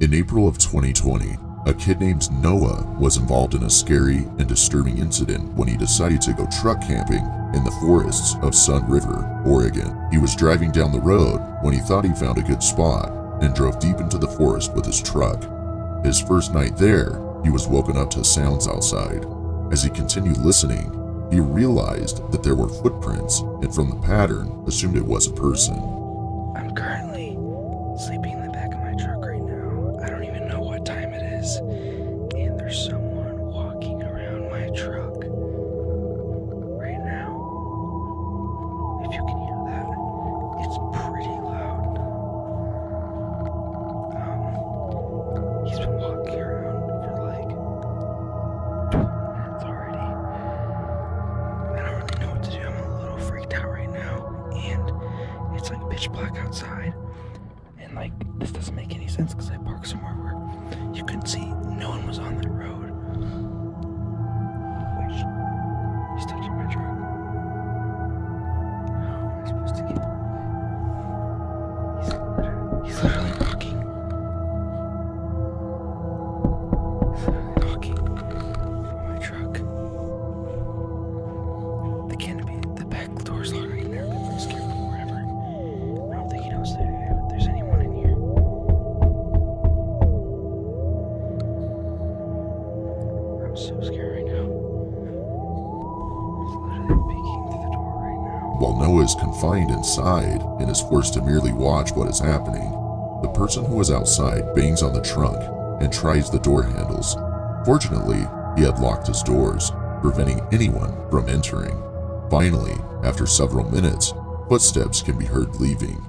In April of 2020, a kid named Noah was involved in a scary and disturbing incident when he decided to go truck camping in the forests of Sun River, Oregon. He was driving down the road when he thought he found a good spot and drove deep into the forest with his truck. His first night there, he was woken up to sounds outside. As he continued listening, he realized that there were footprints, and from the pattern, assumed it was a person. I'm currently sleeping in the back of my truck right now. I don't even know what time it is, and there's someone walking around my truck right now. If you can hear that, it's pretty loud. He's been walking around for like 20 minutes already. I don't really know what to do. I'm a little freaked out right now, and it's like pitch black outside, and like this doesn't make any sense because I parked somewhere where you couldn't see. No one was on that road. Wait, he's touching my truck. How am I supposed to get? He's literally knocking. He's literally knocking on my truck. The canopy, the back door's locked. I can never get very scared or whatever. I don't think he knows that there's anyone in here. I'm so scared right now. He's literally peeking through the door right now. While Noah is confined inside and is forced to merely watch what is happening, the person who is outside bangs on the trunk and tries the door handles. Fortunately, he had locked his doors, preventing anyone from entering. Finally, after several minutes, footsteps can be heard leaving.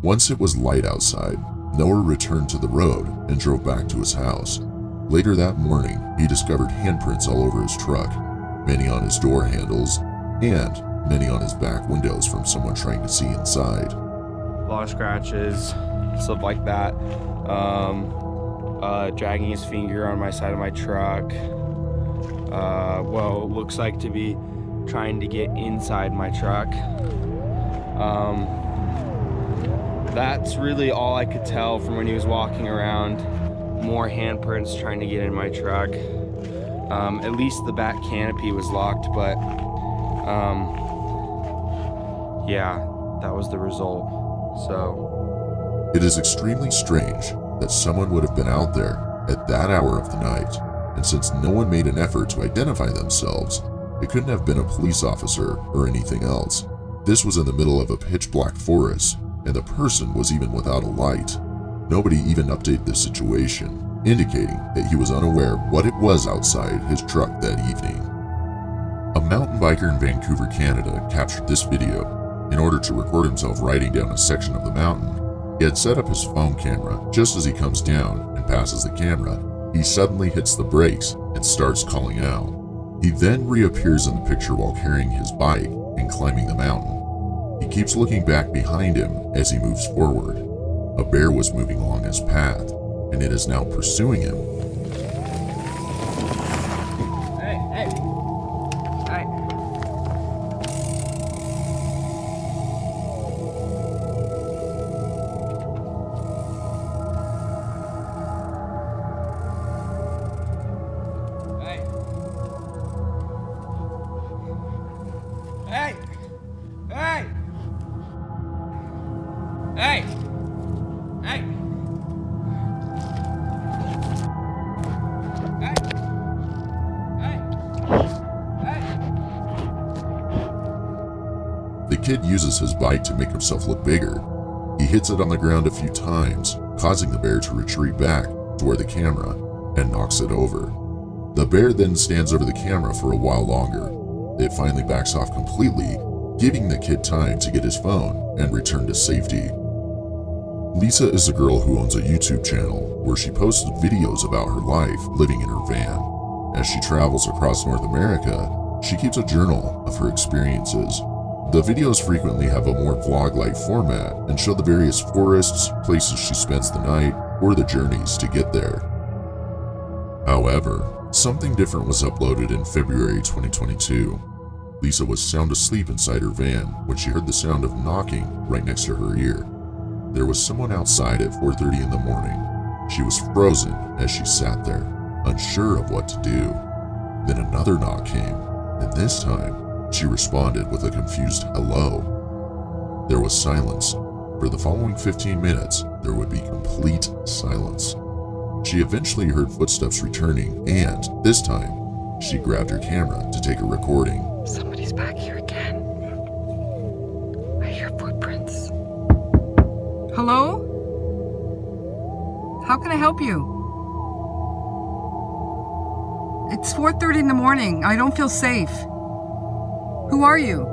Once it was light outside, Noah returned to the road and drove back to his house. Later that morning, he discovered handprints all over his truck, many on his door handles, and many on his back windows from someone trying to see inside. A lot of scratches, stuff like that. Dragging his finger on my side of my truck. Well, looks like to be trying to get inside my truck. That's really all I could tell from when he was walking around. More handprints trying to get in my truck. At least the back canopy was locked, but yeah, that was the result. So it is extremely strange that someone would have been out there at that hour of the night, and since no one made an effort to identify themselves, it couldn't have been a police officer or anything else. This was in the middle of a pitch black forest, and the person was even without a light. Nobody even updated the situation, indicating that he was unaware what it was outside his truck that evening. A mountain biker in Vancouver, Canada captured this video. In order to record himself riding down a section of the mountain, he had set up his phone camera. Just as he comes down and passes the camera, he suddenly hits the brakes and starts calling out. He then reappears in the picture while carrying his bike and climbing the mountain. He keeps looking back behind him as he moves forward. A bear was moving along his path, and it is now pursuing him. Hey. The kid uses his bike to make himself look bigger. He hits it on the ground a few times, causing the bear to retreat back toward the camera and knocks it over. The bear then stands over the camera for a while longer. It finally backs off completely, giving the kid time to get his phone and return to safety. Lisa is a girl who owns a YouTube channel where she posts videos about her life living in her van. As she travels across North America, she keeps a journal of her experiences. The videos frequently have a more vlog-like format and show the various forests, places she spends the night, or the journeys to get there. However, something different was uploaded in February 2022. Lisa was sound asleep inside her van when she heard the sound of knocking right next to her ear. There was someone outside at 4:30 in the morning. She was frozen as she sat there, unsure of what to do. Then another knock came, and this time, she responded with a confused hello. There was silence. For the following 15 minutes, there would be complete silence. She eventually heard footsteps returning, and this time, she grabbed her camera to take a recording. Somebody's back here again. I hear footprints. Hello? How can I help you? It's 4:30 in the morning. I don't feel safe. Who are you?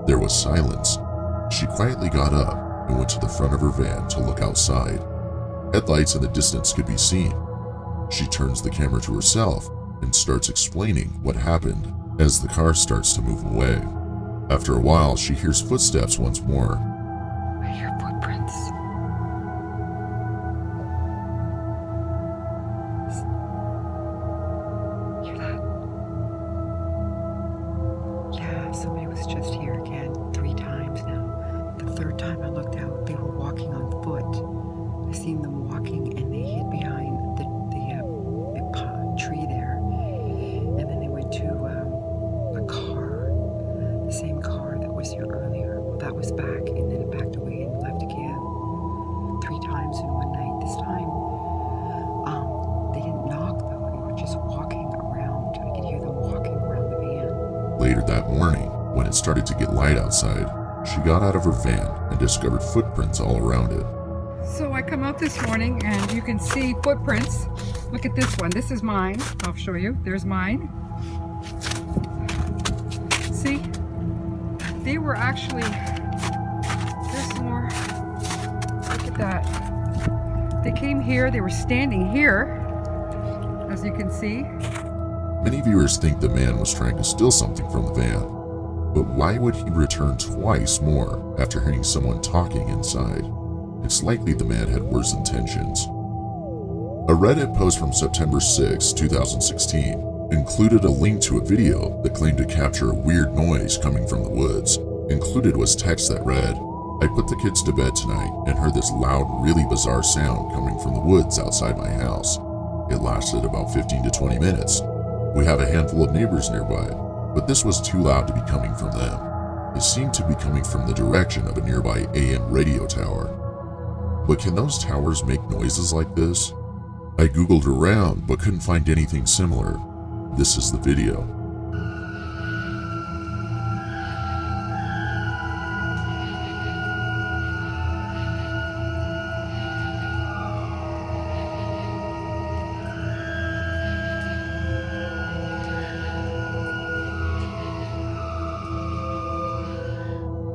There was silence. She quietly got up and went to the front of her van to look outside. Headlights in the distance could be seen. She turns the camera to herself and starts explaining what happened as the car starts to move away. After a while, she hears footsteps once more. I hear footprints. Hear that? Yeah, somebody was just here again 3 times now. The 3rd time I looked out, they were walking on foot. I seen them walking and they hid behind the tree there. And then they went to a car, the same car that was here earlier. Well, that was back, and then it backed away and left again. 3 times in one night. This time, they didn't knock though. They were just walking around. I could hear them walking around the van. Later that morning, when it started to get light outside, she got out of her van and discovered footprints all around it. So I come out this morning and you can see footprints. Look at this one. This is mine. I'll show you. There's mine. See? They were actually... There's some more. Look at that. They came here. They were standing here, as you can see. Many viewers think the man was trying to steal something from the van. But why would he return twice more after hearing someone talking inside? It's likely the man had worse intentions. A Reddit post from September 6, 2016 included a link to a video that claimed to capture a weird noise coming from the woods. Included was text that read, "I put the kids to bed tonight and heard this loud, really bizarre sound coming from the woods outside my house. It lasted about 15 to 20 minutes. We have a handful of neighbors nearby, but this was too loud to be coming from them. It seemed to be coming from the direction of a nearby AM radio tower. But can those towers make noises like this? I googled around but couldn't find anything similar. This is the video."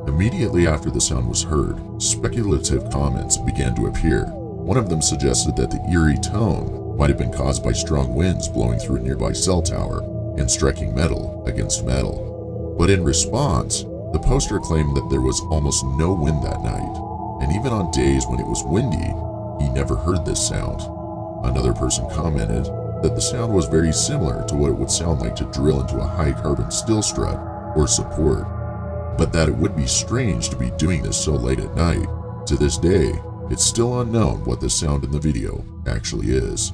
Immediately after the sound was heard, speculative comments began to appear. One of them suggested that the eerie tone might have been caused by strong winds blowing through a nearby cell tower and striking metal against metal. But in response, the poster claimed that there was almost no wind that night, and even on days when it was windy, he never heard this sound. Another person commented that the sound was very similar to what it would sound like to drill into a high-carbon steel strut or support, but that it would be strange to be doing this so late at night. To this day, it's still unknown what the sound in the video actually is.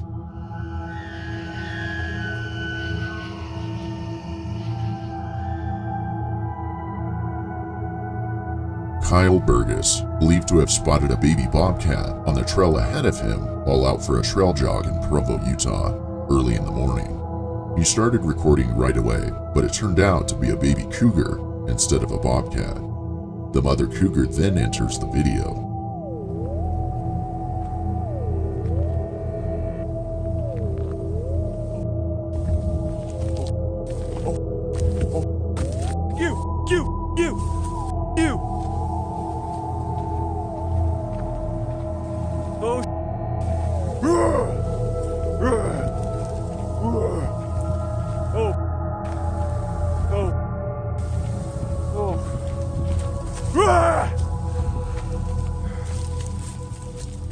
Kyle Burgess, believed to have spotted a baby bobcat on the trail ahead of him while out for a trail jog in Provo, Utah, early in the morning. He started recording right away, but it turned out to be a baby cougar instead of a bobcat. The mother cougar then enters the video. You! Oh!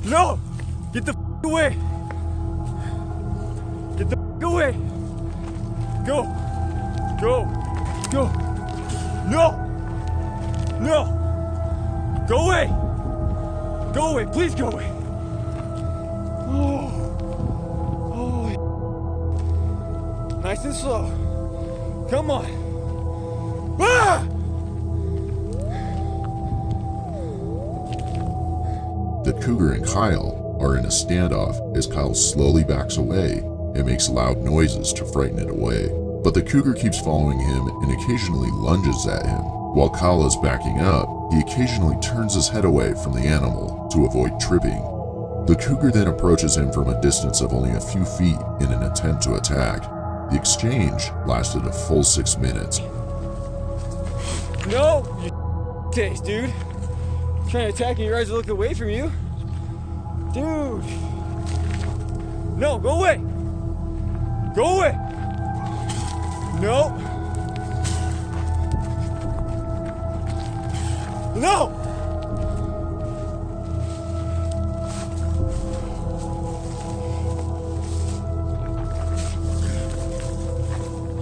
No! Get the away! Get the away! Go! Go! Go! No! No! Go away! Go away! Please go away! Nice and slow. Come on. Ah! The cougar and Kyle are in a standoff as Kyle slowly backs away and makes loud noises to frighten it away. But the cougar keeps following him and occasionally lunges at him. While Kyle is backing up, he occasionally turns his head away from the animal to avoid tripping. The cougar then approaches him from a distance of only a few feet in an attempt to attack. The exchange lasted a full 6 minutes. No, you taste, dude. Trying to attack and your eyes are looking away from you. Dude. No, go away. Go away. No. No.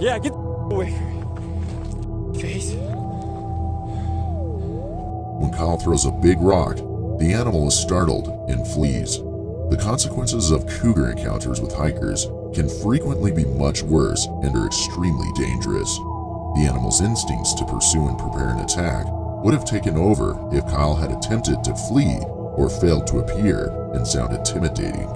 Yeah, get the away from me. Face. When Kyle throws a big rock, the animal is startled and flees. The consequences of cougar encounters with hikers can frequently be much worse and are extremely dangerous. The animal's instincts to pursue and prepare an attack would have taken over if Kyle had attempted to flee or failed to appear and sound intimidating.